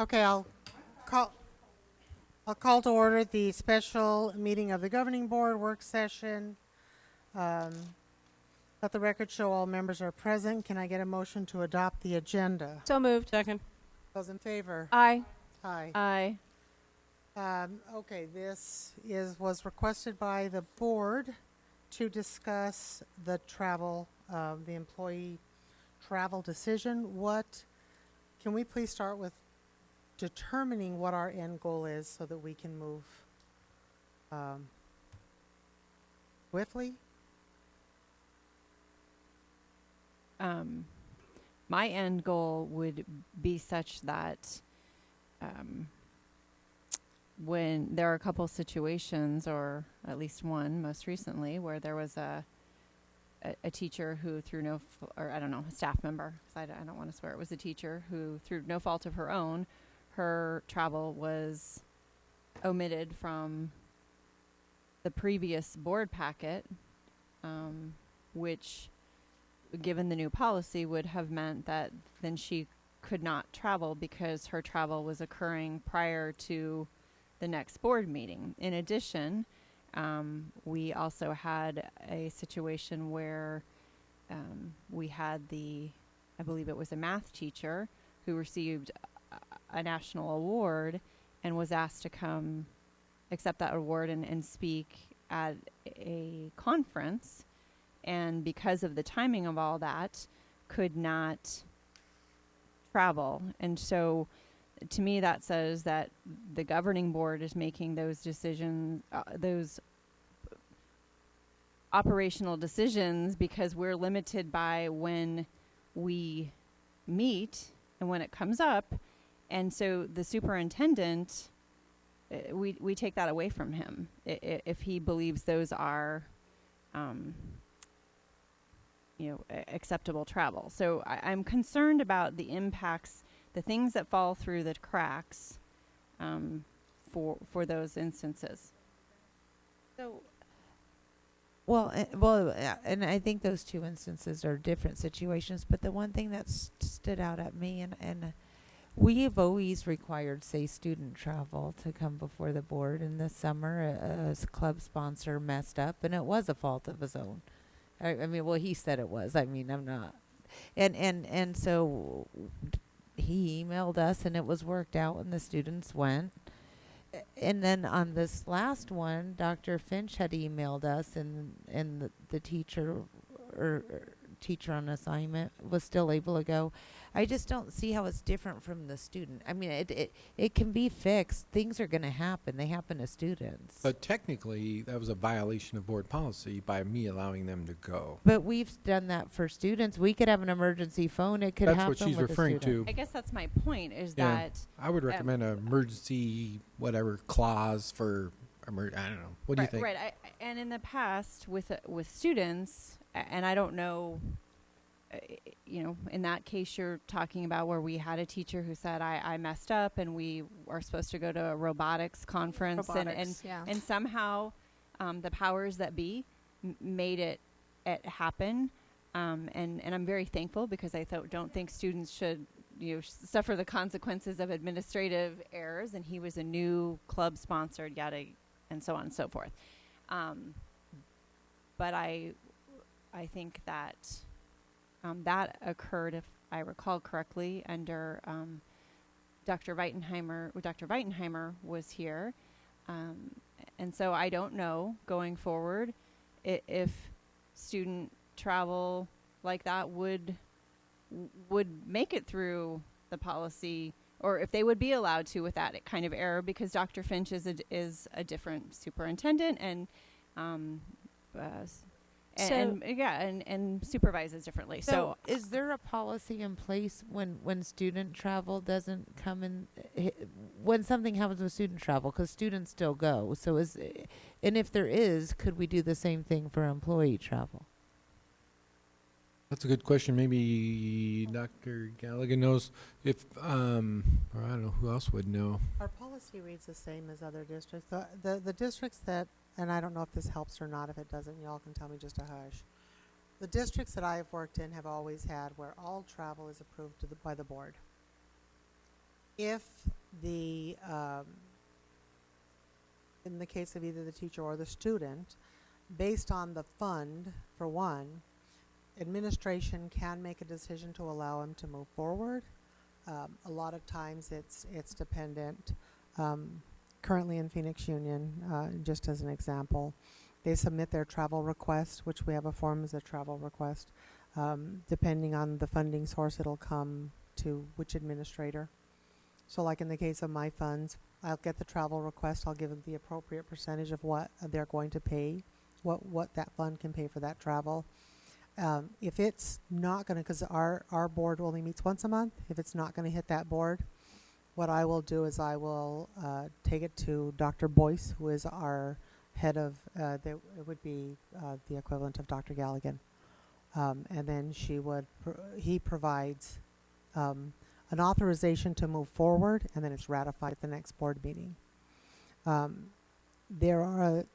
Okay, call, I'll call to order the special meeting of the governing board work session. Um, Let the record show all members are present. Can I get a motion to adopt the agenda? So moved. Second. Those in favor? Aye. Aye. Aye. Okay, this was requested by the board to discuss the travel, the employee travel decision. Can we please start with determining what our end goal is so that we can move swiftly? My end goal would be such that when there are a couple situations, or at least one most recently, where there was a teacher who, through or I don't know, a staff member, because I don't want to swear, it was a teacher who, through no fault of her own, her travel was omitted from the previous board packet, which, given the new policy, would have meant that then she could not travel because her travel was occurring prior to the next board meeting. In addition, we also had a situation where we had I believe it was a math teacher who received a national award and was asked to come accept that award and speak at a conference, and because of the timing of all that, could not travel. And so to me, that says that the governing board is making those decisions, those operational decisions, because we're limited by when we meet and when it comes up. And so the superintendent, we take that away from him if he believes those are acceptable travel. So I'm concerned about the impacts, the things that fall through the cracks for those instances. So, and I think those two instances are different situations. But the one thing that stood out at me, and we have always required, say, student travel to come before the board. In the summer, a club sponsor messed up, and it was a fault of his own. I mean, well, he said it was. I mean, I'm not. And so he emailed us, and it was worked out, and the students went. And then on this last one, Dr. Finch had emailed us, and the teacher or teacher on assignment was still able to go. I just don't see how it's different from the student. I mean, it can be fixed. Things are going to happen. They happen to students. But technically, that was a violation of board policy by me allowing them to go. But we've done that for students. We could have an emergency phone. It could That's happen what she's with a referring student. to. I guess that's my point, is Yeah. that I would recommend an emergency whatever clause for I don't know. What do you think? Right. And in the past with students, and I don't know, in that case you're talking about where we had a teacher who said, I messed up, and we are supposed to go to a robotics conference, and somehow the powers that be made it happen. And I'm very thankful, because I don't think students should suffer the consequences of administrative errors, and he was a new club sponsored, and so on and so forth. But I think that that occurred, if I recall correctly, under Dr. Weitenheimer. Dr. Weitenheimer was here, and so I don't know going forward if student travel like that would make it through the policy, or if they would be allowed to with that kind of error, because Dr. Finch is a different superintendent, and supervises differently. So is there a policy in place when student travel doesn't come in, when something happens with student travel, because students still go? So and if there is, could we do the same thing for employee travel? That's a good question. Maybe Dr. Gallagher knows if, or I don't know who else would know. Our policy reads the same as other districts. The districts that, and I don't know if this helps or not. If it doesn't, y'all can tell me just a hush. The districts that I've worked in have always had where all travel is approved by the board. if the, in the case of either the teacher or the student, based on the fund, for one, administration can make a decision to allow them to move forward. A lot of times it's dependent. Currently in Phoenix Union, just as an example, they submit their travel request, which we have a form as a travel request. Depending on the funding source, it'll come to which administrator. So like in the case of my funds, I'll get the travel request, I'll give them the appropriate percentage of what they're going to pay, what that fund can pay for that travel. If it's not going to, because our board only meets once a month, if it's not going to hit that board, what I will do is I will take it to Dr. Boyce, who is our head of, it would be the equivalent of Dr. Galligan. And then he provides an authorization to move forward, and then it's ratified at the next board meeting. There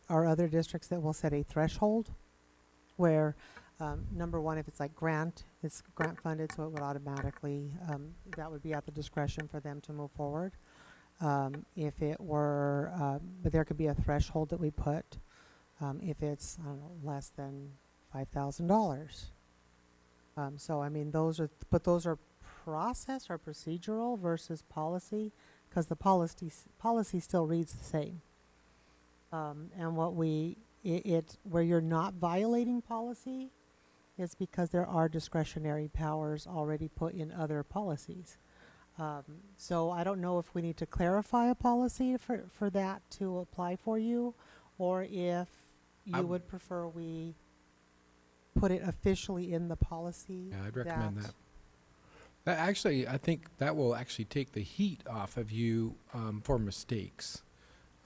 are other districts that will set a threshold where, number one, if it's like it's grant funded, so it would automatically, that would be at the discretion for them to move forward. If it were, but there could be a threshold that we put if it's, I don't know, less than $5,000. So I mean, those are process or procedural versus policy, because the policy still reads the same. And what where you're not violating policy is because there are discretionary powers already put in other policies. So I don't know if we need to clarify a policy for that to apply for you, or if you would prefer we put it officially in the policy. Yeah, I'd recommend that. Actually, I think that will actually take the heat off of you for mistakes.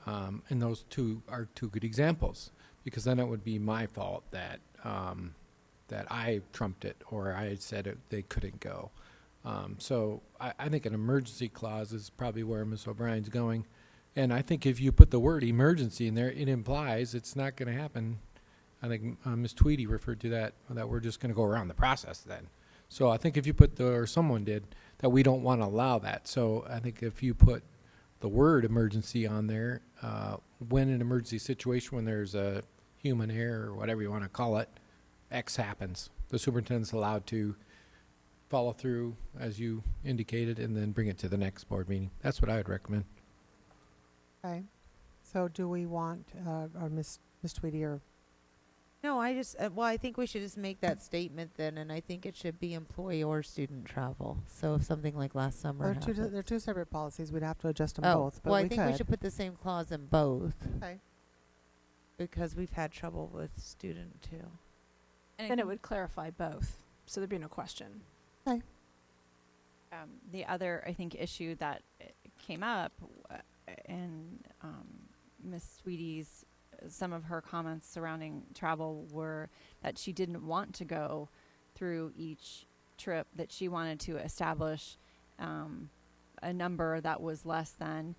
And those two are two good examples, because then it would be my fault that I trumped it, or I said they couldn't go. So I think an emergency clause is probably where Ms. O'Brien's going. And I think if you put the word emergency in there, it implies it's not going to happen. I think Ms. Tweedy referred to that we're just going to go around the process then. So I think if you put or someone did, that we don't want to allow that. So I think if you put the word emergency on there, when an emergency situation, when there's a human error or whatever you want to call it, X happens. The superintendent's allowed to follow through, as you indicated, and then bring it to the next board meeting. That's what I would recommend. Okay. So do we want, or Ms. Tweedy, or No, I just, well, I think we should just make that statement then, and I think it should be employee or student travel. So if something like last summer they're two separate policies, we'd have to adjust them oh, both, but well, I we think we could. should put the same clause in both, Okay. because we've had trouble with student too. Then it would clarify both, so there'd be no question. The other, I think, issue that came up in Ms. Sweety's, some of her comments surrounding travel were that she didn't want to go through each trip, that she wanted to establish a number that was less than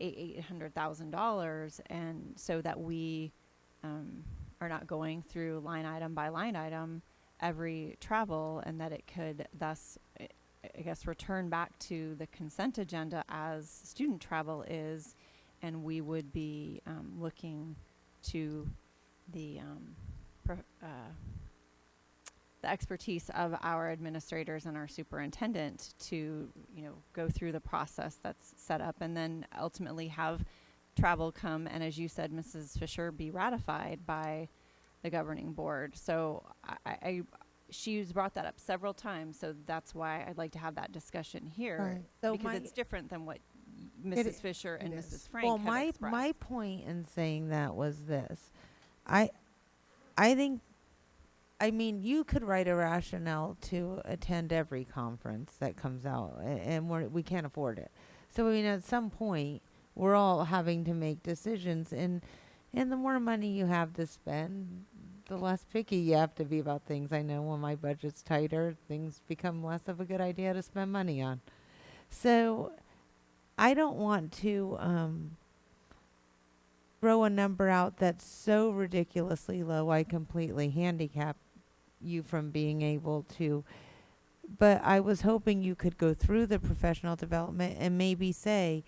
$800,000, and so that we are not going through line item by line item every travel, and that it could thus, I guess, return back to the consent agenda as student travel is, and we would be looking to the expertise of our administrators and our superintendent to, go through the process that's set up, and then ultimately have travel come, and as you said, Mrs. Fisher, be ratified by the governing board. So she's brought that up several times, so that's why I'd like to have that discussion here, Right. So because it's different than what Mrs. Fisher and is. Mrs. Frank Well, have my expressed. point in saying that was this. I think, I mean, you could write a rationale to attend every conference that comes out, and we can't afford it. So, I mean, at some point, we're all having to make decisions, and the more money you have to spend, the less picky you have to be about things. I know when my budget's tighter, things become less of a good idea to spend money on. So I don't want to throw a number out that's so ridiculously low I completely handicap you from being able to But I was hoping you could go through the professional development and maybe say,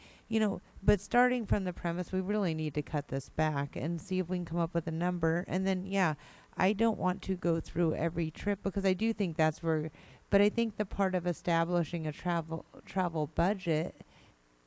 but starting from the premise, we really need to cut this back and see if we can come up with a number. And then, yeah, I don't want to go through every trip because I do think that's where, but I think the part of establishing a travel budget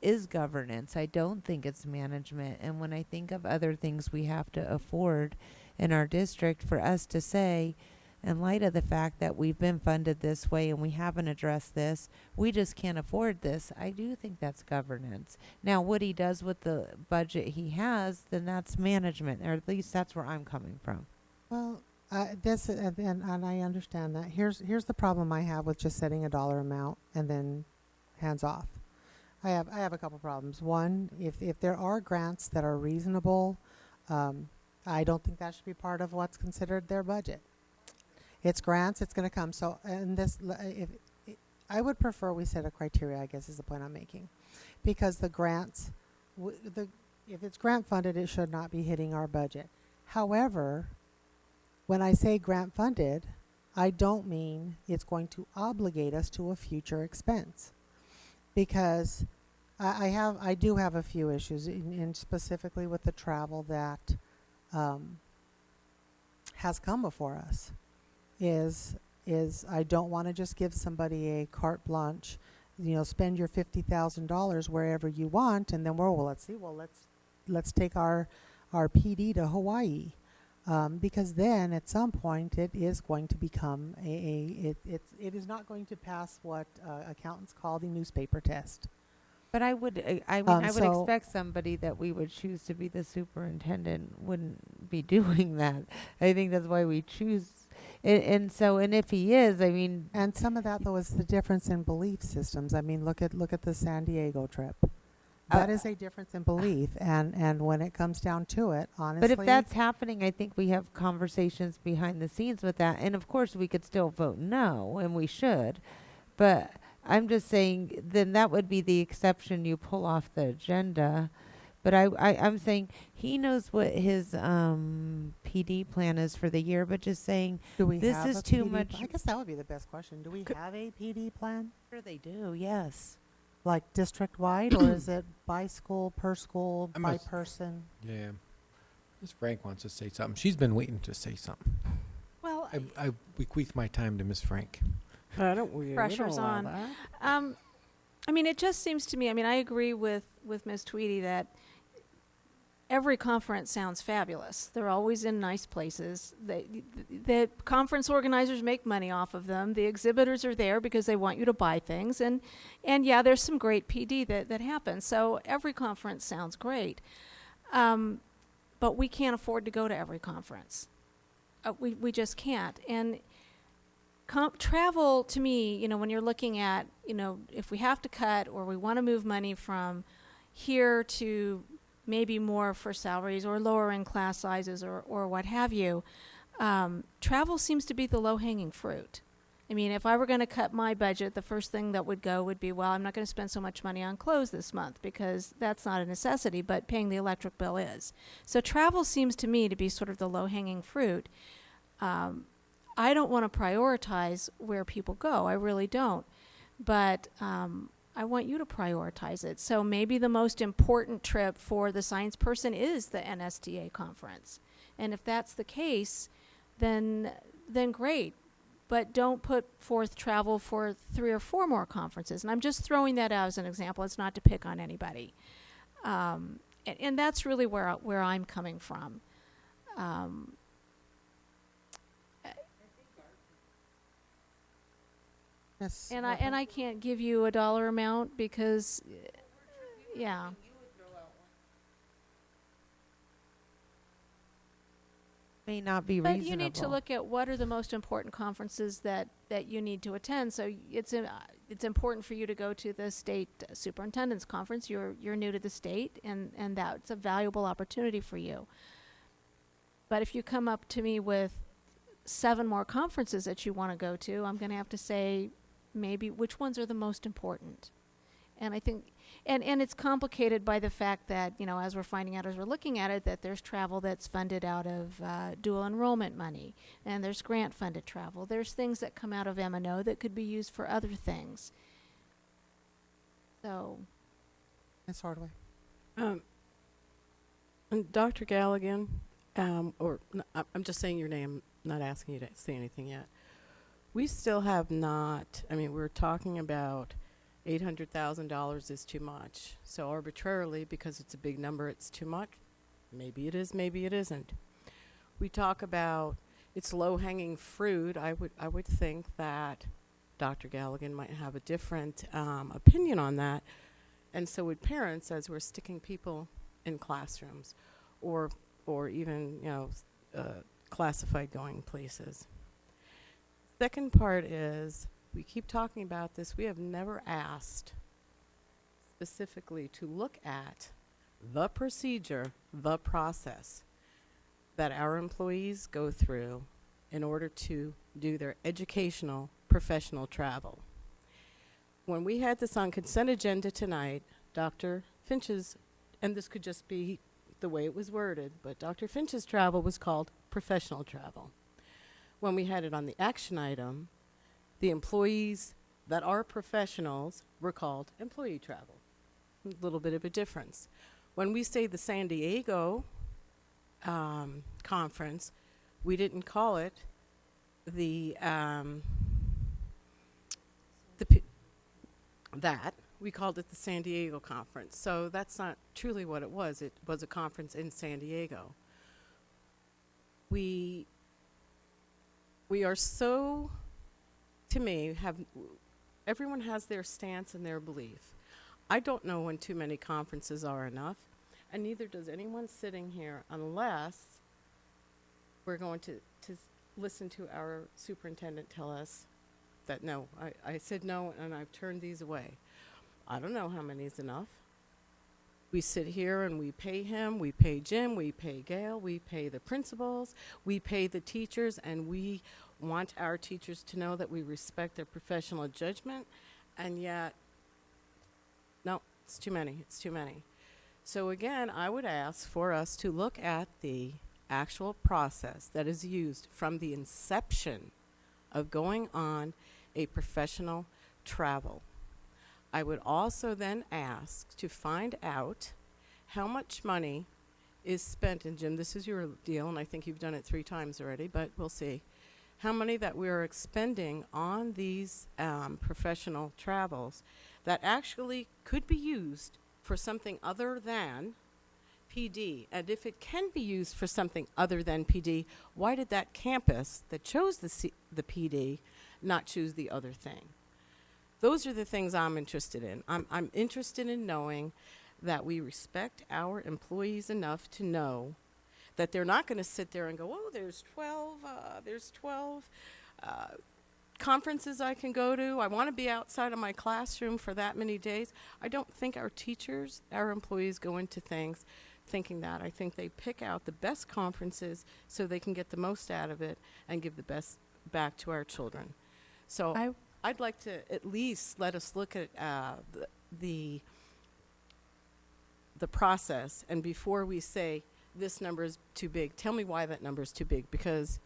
is governance. I don't think it's management. And when I think of other things we have to afford in our district, for us to say, in light of the fact that we've been funded this way and we haven't addressed this, we just can't afford this, I do think that's governance. Now, what he does with the budget he has, then that's management, or at least that's where I'm coming from. Well, and I understand that. Here's the problem I have with just setting a dollar amount and then hands off. I have a couple problems. One, if there are grants that are reasonable, I don't think that should be part of what's considered their budget. It's grants, it's going to come. So, and I would prefer we set a criteria, I guess is the point I'm making. Because the grants, if it's grant funded, it should not be hitting our budget. However, when I say grant funded, I don't mean it's going to obligate us to a future expense. Because I do have a few issues, in specifically with the travel that has come before us. Is I don't want to just give somebody a carte blanche, spend your $50,000 wherever you want, and then let's take our PD to Hawaii, because then at some point it is going to become it is not going to pass what accountants call the newspaper test. But I would expect somebody that we would choose to be the superintendent wouldn't be doing that. I think that's why we choose. And if he is, and some of that though is the difference in belief systems. Look at the San Diego trip. That is a difference in belief, and when it comes down to it, honestly. But if that's happening, I think we have conversations behind the scenes with that, and of course we could still vote no, and we should. But I'm just saying, then that would be the exception you pull off the agenda. But I'm saying he knows what his PD plan is for the year, but just saying this is too much. I guess that would be the best question. Do we have a PD plan? Sure they do, yes. Like district-wide, or is it by school, per school, by person? Yeah. Ms. Frank wants to say something. She's been waiting to say something. Well, I bequeath my time to Ms. Frank. Pressure's on. It just seems to me, I agree with Ms. Tweedy that every conference sounds fabulous. They're always in nice places. The conference organizers make money off of them. The exhibitors are there because they want you to buy things. And yeah, there's some great PD that happens. So every conference sounds great. But we can't afford to go to every conference. We just can't. And travel, to me, when you're looking at, if we have to cut or we want to move money from here to maybe more for salaries or lower in class sizes or what have you, travel seems to be the low-hanging fruit. If I were going to cut my budget, the first thing that would be, well, I'm not going to spend so much money on clothes this month because that's not a necessity, but paying the electric bill is. So travel seems to me to be sort of the low-hanging fruit. I don't want to prioritize where people go. I really don't. But I want you to prioritize it. So maybe the most important trip for the science person is the NSTA conference. And if that's the case, then great. But don't put forth travel for 3 or 4 more conferences. And I'm just throwing that out as an example. It's not to pick on anybody. And that's really where I'm coming from. Yes. And I can't give you a dollar amount because, yeah. May not be But reasonable. you need to look at what are the most important conferences that you need to attend. So it's important for you to go to the state superintendent's conference. You're new to the state, and that's a valuable opportunity for you. But if you come up to me with 7 more conferences that you want to go to, I'm going to have to say maybe which ones are the most important. And I think, and it's complicated by the fact that, you know, as we're finding out as we're looking at it, that there's travel that's funded out of dual enrollment money, and there's grant funded travel. There's things that come out of M&O that could be used for other things. So, Ms. Hardaway. And Dr. Galligan, I'm just saying your name, not asking you to say anything yet. We still have not, I mean, we're talking about $800,000 is too much. So arbitrarily, because it's a big number, it's too much. Maybe it is, maybe it isn't. We talk about it's low-hanging fruit. I would think that Dr. Galligan might have a different opinion on that. And so would parents, as we're sticking people in classrooms or even, you know, classified going places. Second part is, we keep talking about this, we have never asked specifically to look at the procedure, the process that our employees go through in order to do their educational, professional travel. When we had this on consent agenda tonight, Dr. Finch's, and this could just be the way it was worded, but Dr. Finch's travel was called professional travel. When we had it on the action item, the employees that are professionals were called employee travel. A little bit of a difference. When we say the San Diego conference, we didn't call it that. We called it the San Diego conference. So that's not truly what it was. It was a conference in San Diego. We are so, to me, everyone has their stance and their belief. I don't know when too many conferences are enough, and neither does anyone sitting here unless we're going to listen to our superintendent tell us that no. I said no, and I've turned these away. I don't know how many is enough. We sit here and we pay him, we pay Jim, we pay Gail, we pay the principals, we pay the teachers, and we want our teachers to know that we respect their professional judgment, and yet, no, it's too many, it's too many. So again, I would ask for us to look at the actual process that is used from the inception of going on a professional travel. I would also then ask to find out how much money is spent, and Jim, this is your deal, and I think you've done it 3 times already, but we'll see. How money that we are expending on these professional travels that actually could be used for something other than PD. And if it can be used for something other than PD, why did that campus that chose the PD not choose the other thing? Those are the things I'm interested in. I'm interested in knowing that we respect our employees enough to know that they're not going to sit there and go, oh, there's 12 conferences I can go to. I want to be outside of my classroom for that many days. I don't think our teachers, our employees go into things thinking that. I think they pick out the best conferences so they can get the most out of it and give the best back to our children. So I'd like to at least let us look at the process, and before we say this number is too big, tell me why that number is too big, because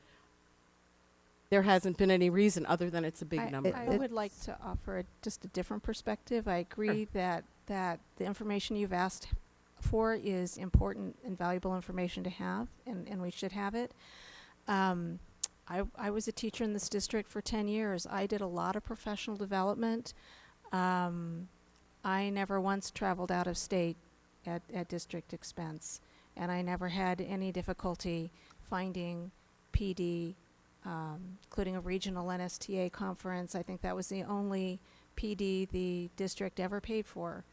there hasn't been any reason other than it's a big number. I would like to offer just a different perspective. I agree that the information you've asked for is important and valuable information to have, and we should have it. I was a teacher in this district for 10 years. I did a lot of professional development. I never once traveled out of state at district expense, and I never had any difficulty finding PD, including a regional NSTA conference. I think that was the only PD the district ever paid for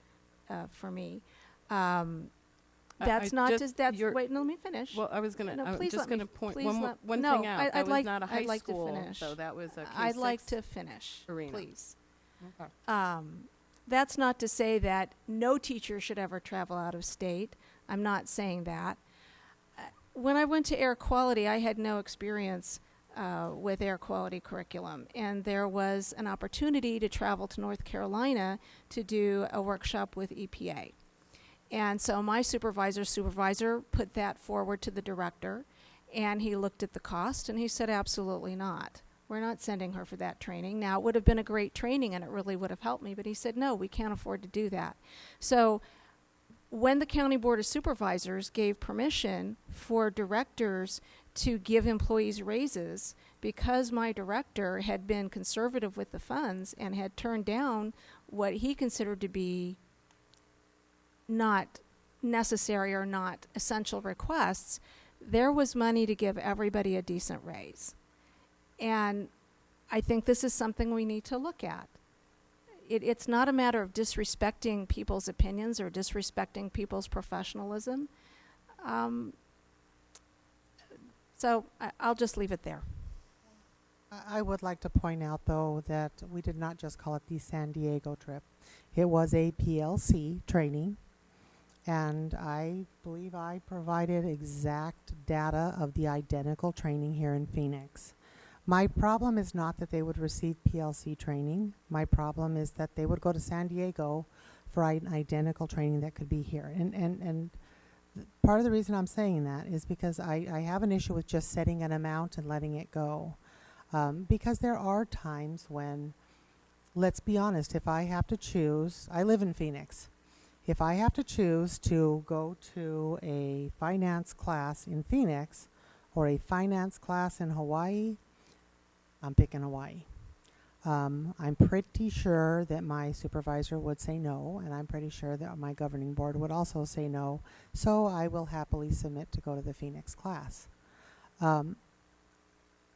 me. That's not just, that's, wait, no, let me finish. Well, I was going to, No, I'm please just let me- going to point please one let- thing no, out. That was not a high I'd like to school, finish. so that was a K6 I'd like to finish, arena. please. Okay. That's not to say that no teacher should ever travel out of state. I'm not saying that. When I went to air quality, I had no experience with air quality curriculum. And there was an opportunity to travel to North Carolina to do a workshop with EPA. And so my supervisor put that forward to the director, and he looked at the cost and he said, absolutely not. We're not sending her for that training. Now, it would have been a great training and it really would have helped me, but he said, no, we can't afford to do that. So when the County Board of Supervisors gave permission for directors to give employees raises, because my director had been conservative with the funds and had turned down what he considered to be not necessary or not essential requests, there was money to give everybody a decent raise. And I think this is something we need to look at. It's not a matter of disrespecting people's opinions or disrespecting people's professionalism. So I'll just leave it there. I would like to point out, though, that we did not just call it the San Diego trip. It was a PLC training, and I believe I provided exact data of the identical training here in Phoenix. My problem is not that they would receive PLC training. My problem is that they would go to San Diego for an identical training that could be here. And part of the reason I'm saying that is because I have an issue with just setting an amount and letting it go. Because there are times when, let's be honest, if I have to choose, I live in Phoenix. If I have to choose to go to a finance class in Phoenix or a finance class in Hawaii, I'm picking Hawaii. I'm pretty sure that my supervisor would say no, and I'm pretty sure that my governing board would also say no, so I will happily submit to go to the Phoenix class.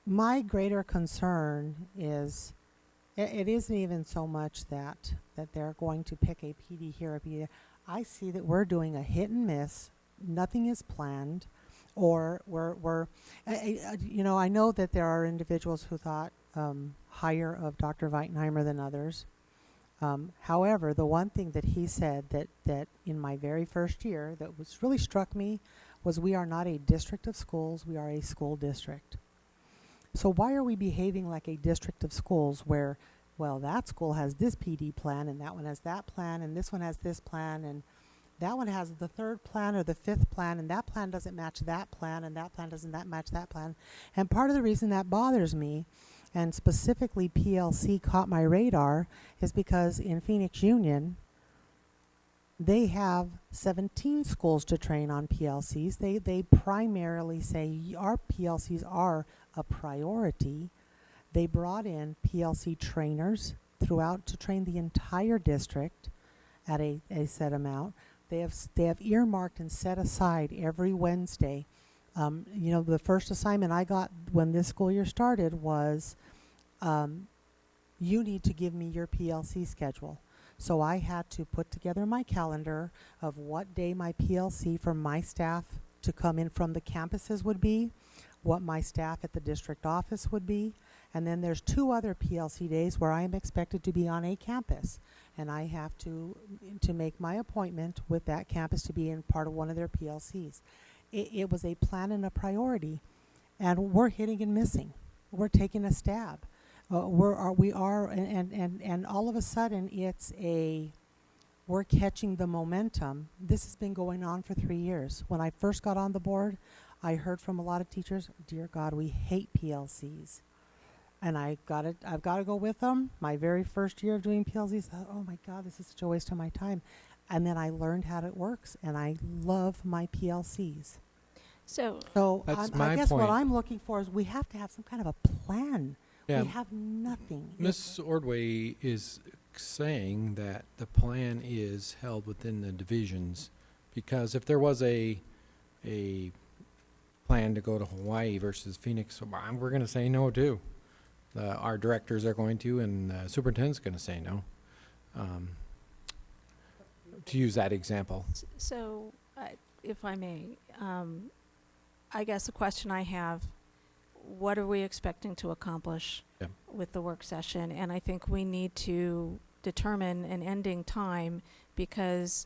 My greater concern is, it isn't even so much that they're going to pick a PD here, a PD there. I see that we're doing a hit and miss, nothing is planned, or I know that there are individuals who thought higher of Dr. Weitenheimer than others. However, the one thing that he said that in my very first year that was really struck me was, we are not a district of schools, we are a school district. So why are we behaving like a district of schools where, well, that school has this PD plan and that one has that plan and this one has this plan and that one has the third plan or the fifth plan and that plan doesn't match that plan and that plan doesn't match that plan. And part of the reason that bothers me, and specifically PLC caught my radar, is because in Phoenix Union, they have 17 schools to train on PLCs. They primarily say our PLCs are a priority. They brought in PLC trainers throughout to train the entire district at a set amount. They have earmarked and set aside every Wednesday. The first assignment I got when this school year started was, you need to give me your PLC schedule. So I had to put together my calendar of what day my PLC for my staff to come in from the campuses would be, what my staff at the district office would be, and then there's 2 other PLC days where I am expected to be on a campus, and I have to make my appointment with that campus to be in part of one of their PLCs. It was a plan and a priority, and we're hitting and missing. We're taking a stab. And all of a sudden we're catching the momentum. This has been going on for 3 years. When I first got on the board, I heard from a lot of teachers, dear God, we hate PLCs. And I've got to go with them. My very first year of doing PLCs, I thought, oh my God, this is such a waste of my time. And then I learned how it works, and I love my PLCs. So That's I guess my what point. I'm looking for is we have to have some kind of a plan. Yeah. We have nothing. Ms. Ordway is saying that the plan is held within the divisions, because if there was a plan to go to Hawaii versus Phoenix, we're going to say no too. Our directors are going to, and the superintendent's going to say no. To use that example. So, if I may, I guess the question I have, what are we expecting to accomplish with the work session? And I think we need to determine an ending time, because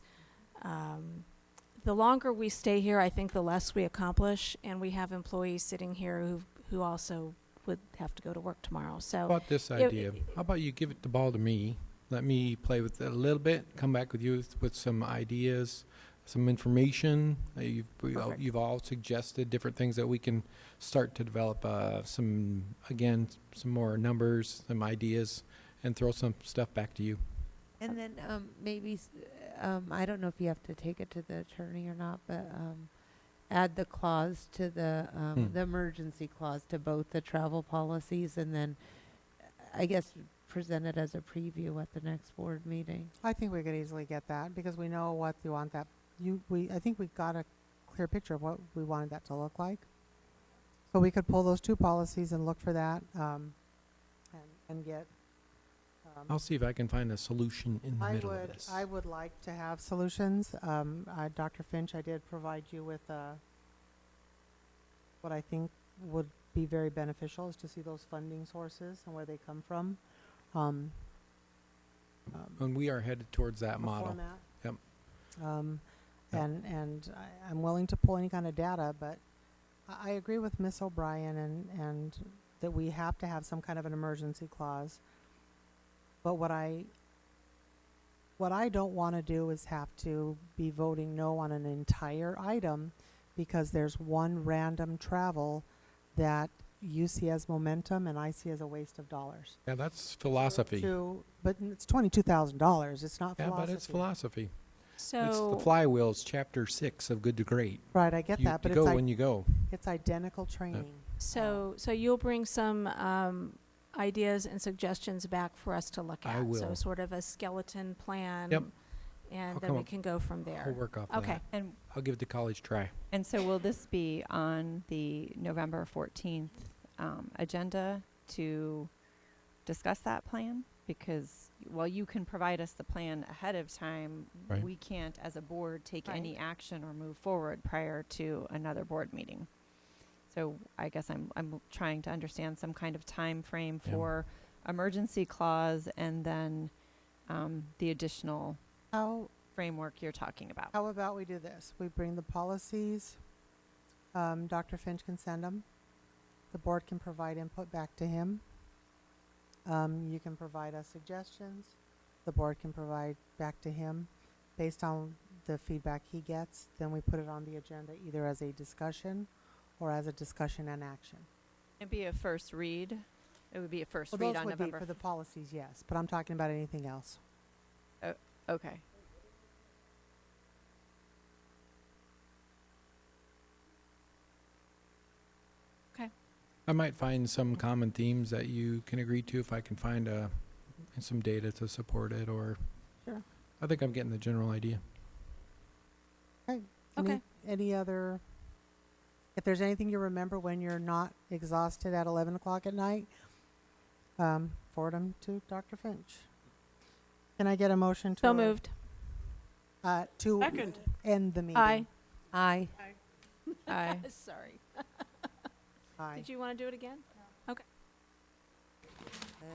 the longer we stay here, I think the less we accomplish, and we have employees sitting here who also would have to go to work tomorrow. How So about this idea? How about you give it the ball to me? Let me play with it a little bit, come back with you with some ideas, some information. Perfect. You've all suggested different things that we can start to develop some more numbers, some ideas, and throw some stuff back to you. And then maybe, I don't know if you have to take it to the attorney or not, but add the clause to the emergency clause to both the travel policies, and then I guess present it as a preview at the next board meeting. I think we could easily get that because we know what we want that, I think we got a clear picture of what we wanted that to look like. So we could pull those two policies and look for that, and get. I'll see if I can find a solution in the middle of this. I would like to have solutions. Dr. Finch, I did provide you with what I think would be very beneficial is to see those funding sources and where they come from. And we are headed towards that model. Format. Yep. Yep. And I'm willing to pull any kind of data, but I agree with Miss O'Brien and that we have to have some kind of an emergency clause. But what I don't want to do is have to be voting no on an entire item because there's one random travel that you see as momentum and I see as a waste of dollars. Yeah, that's philosophy. But it's $22,000. It's not Yeah, philosophy. but it's philosophy. So It's the flywheels, chapter 6 of Good to Great. Right, I get that, but you go when you go. it's identical training. So you'll bring some ideas and suggestions back for us to look at. I will. So sort of a skeleton plan. Yep. And I'll then come we up- can go from I'll there. work off of Okay. that. And I'll give it to college try. And so will this be on the November 14th agenda to discuss that plan? Because while you can provide us the plan ahead of time, Right. we can't, as a board, take Right. any action or move forward prior to another board meeting. So I guess I'm trying to understand some kind of time frame Yeah. for emergency clause and then the additional framework you're talking about. How about we do this? We bring the policies. Dr. Finch can send them. The board can provide input back to him. You can provide us suggestions. The board can provide back to him. Based on the feedback he gets, then we put it on the agenda either as a discussion or as a discussion and action. It'd be a first read. It would be a first Well, read those on would be November. for the policies, yes, but I'm talking about anything else. Okay. I might find some common themes that you can agree to if I can find some data to support it, or Sure. I think I'm getting the general idea. Okay. Any other, if there's anything you remember when you're not exhausted at 11 o'clock at night, forward them to Dr. Finch. Can I get a motion to? So moved. To Second. end the meeting? Aye. Aye. Aye. Sorry. Aye. Did you want to do it again? Okay. Ugh.